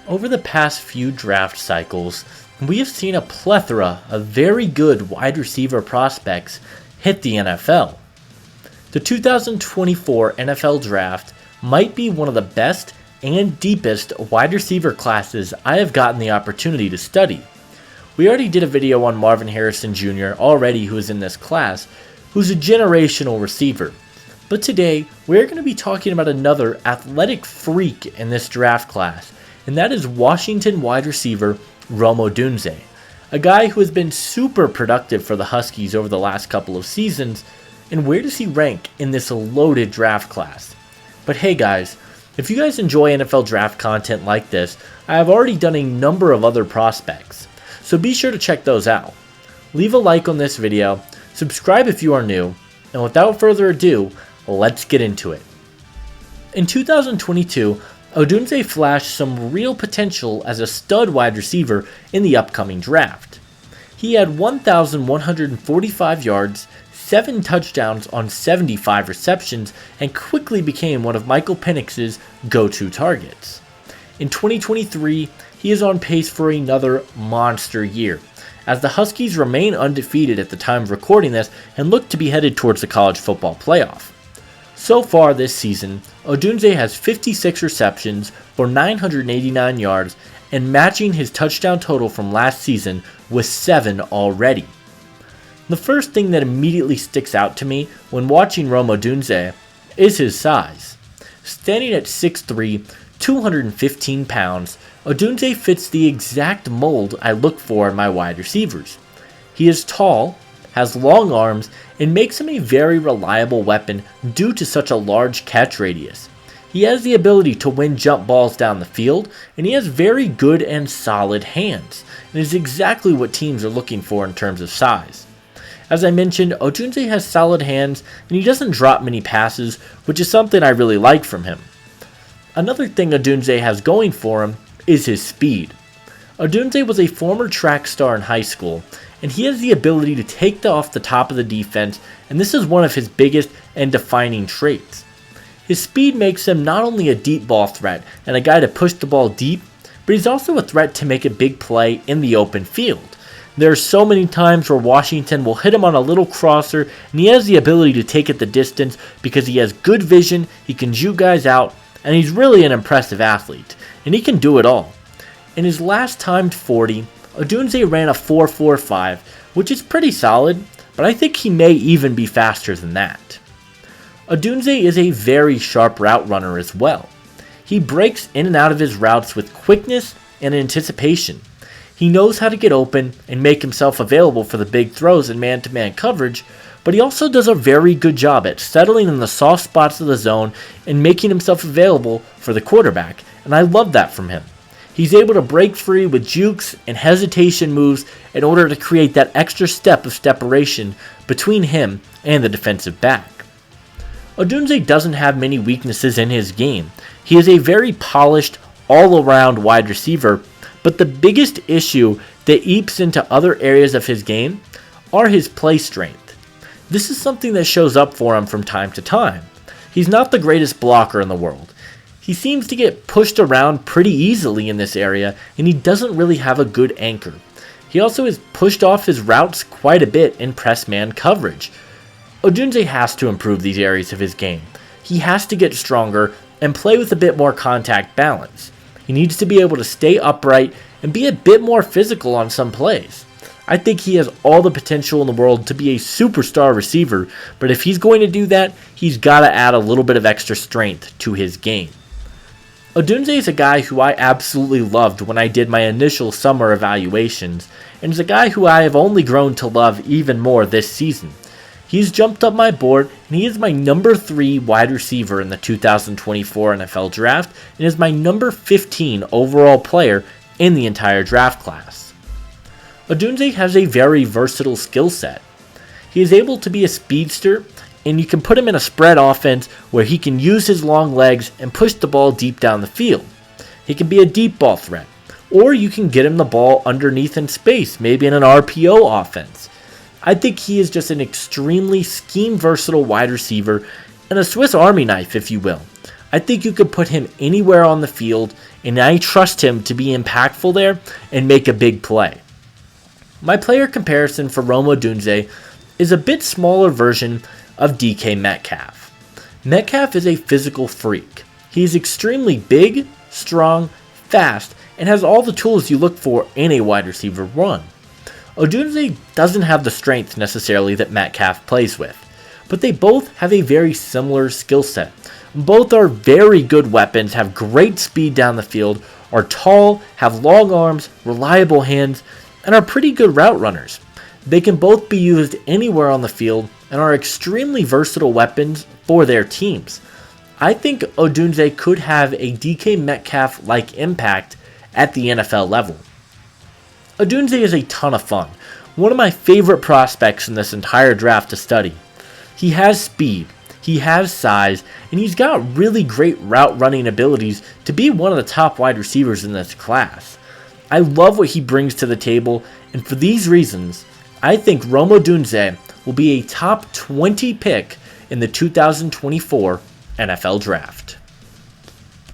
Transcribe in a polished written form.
Over the past few draft cycles, we have seen a plethora of very good wide receiver prospects hit the NFL. The 2024 NFL Draft might be one of the best and deepest wide receiver classes I have gotten the opportunity to study. We already did a video on Marvin Harrison Jr. already, who is in this class, who's a generational receiver. But today, we're going to be talking about another athletic freak in this draft class, and that is Washington wide receiver Rome Odunze, a guy who has been super productive for the Huskies over the last couple of seasons. And where does he rank in this loaded draft class? But hey guys, if you guys enjoy NFL draft content like this, I have already done a number of other prospects, so be sure to check those out. Leave a like on this video, subscribe if you are new, and without further ado, let's get into it. In 2022, Odunze flashed some real potential as a stud wide receiver in the upcoming draft. He had 1,145 yards, 7 touchdowns on 75 receptions, and quickly became one of Michael Penix's go-to targets. In 2023, he is on pace for another monster year, as the Huskies remain undefeated at the time of recording this and look to be headed towards the college football playoff. So far this season, Odunze has 56 receptions for 989 yards and matching his touchdown total from last season with 7 already. The first thing that immediately sticks out to me when watching Rome Odunze is his size. Standing at 6'3", 215 pounds, Odunze fits the exact mold I look for in my wide receivers. He is tall, has long arms, and makes him a very reliable weapon due to such a large catch radius. He has the ability to win jump balls down the field, and he has very good and solid hands, and is exactly what teams are looking for in terms of size. As I mentioned, Odunze has solid hands, and he doesn't drop many passes, which is something I really like from him. Another thing Odunze has going for him is his speed. Odunze was a former track star in high school, and he has the ability to take off the top of the defense, and this is one of his biggest and defining traits. His speed makes him not only a deep ball threat and a guy to push the ball deep, but he's also a threat to make a big play in the open field. There are so many times where Washington will hit him on a little crosser, and he has the ability to take it the distance because he has good vision, he can juke guys out, and he's really an impressive athlete, and he can do it all. In his last timed 40, Odunze ran a 4.45, which is pretty solid, but I think he may even be faster than that. Odunze is a very sharp route runner as well. He breaks in and out of his routes with quickness and anticipation. He knows how to get open and make himself available for the big throws in man-to-man coverage, but he also does a very good job at settling in the soft spots of the zone and making himself available for the quarterback, and I love that from him. He's able to break free with jukes and hesitation moves in order to create that extra step of separation between him and the defensive back. Odunze doesn't have many weaknesses in his game. He is a very polished, all-around wide receiver, but the biggest issue that eats into other areas of his game are his play strength. This is something that shows up for him from time to time. He's not the greatest blocker in the world. He seems to get pushed around pretty easily in this area, and he doesn't really have a good anchor. He also is pushed off his routes quite a bit in press man coverage. Odunze has to improve these areas of his game. He has to get stronger and play with a bit more contact balance. He needs to be able to stay upright and be a bit more physical on some plays. I think he has all the potential in the world to be a superstar receiver, but if he's going to do that, he's got to add a little bit of extra strength to his game. Odunze is a guy who I absolutely loved when I did my initial summer evaluations, and is a guy who I have only grown to love even more this season. He's jumped up my board, and he is my number 3 wide receiver in the 2024 NFL Draft, and is my number 15 overall player in the entire draft class. Odunze has a very versatile skill set. He is able to be a speedster, and you can put him in a spread offense where he can use his long legs and push the ball deep down the field. He can be a deep ball threat, or you can get him the ball underneath in space, maybe in an RPO offense. I think he is just an extremely scheme versatile wide receiver and a Swiss Army knife, if you will. I think you could put him anywhere on the field, and I trust him to be impactful there and make a big play. My player comparison for Rome Odunze is a bit smaller version of DK Metcalf. Metcalf is a physical freak. He is extremely big, strong, fast, and has all the tools you look for in a wide receiver one. Odunze doesn't have the strength necessarily that Metcalf plays with, but they both have a very similar skill set. Both are very good weapons, have great speed down the field, are tall, have long arms, reliable hands, and are pretty good route runners. They can both be used anywhere on the field and are extremely versatile weapons for their teams. I think Odunze could have a DK Metcalf-like impact at the NFL level. Odunze is a ton of fun, one of my favorite prospects in this entire draft to study. He has speed, he has size, and he's got really great route running abilities to be one of the top wide receivers in this class. I love what he brings to the table, and for these reasons, I think Rome Odunze will be a top 20 pick in the 2024 NFL Draft.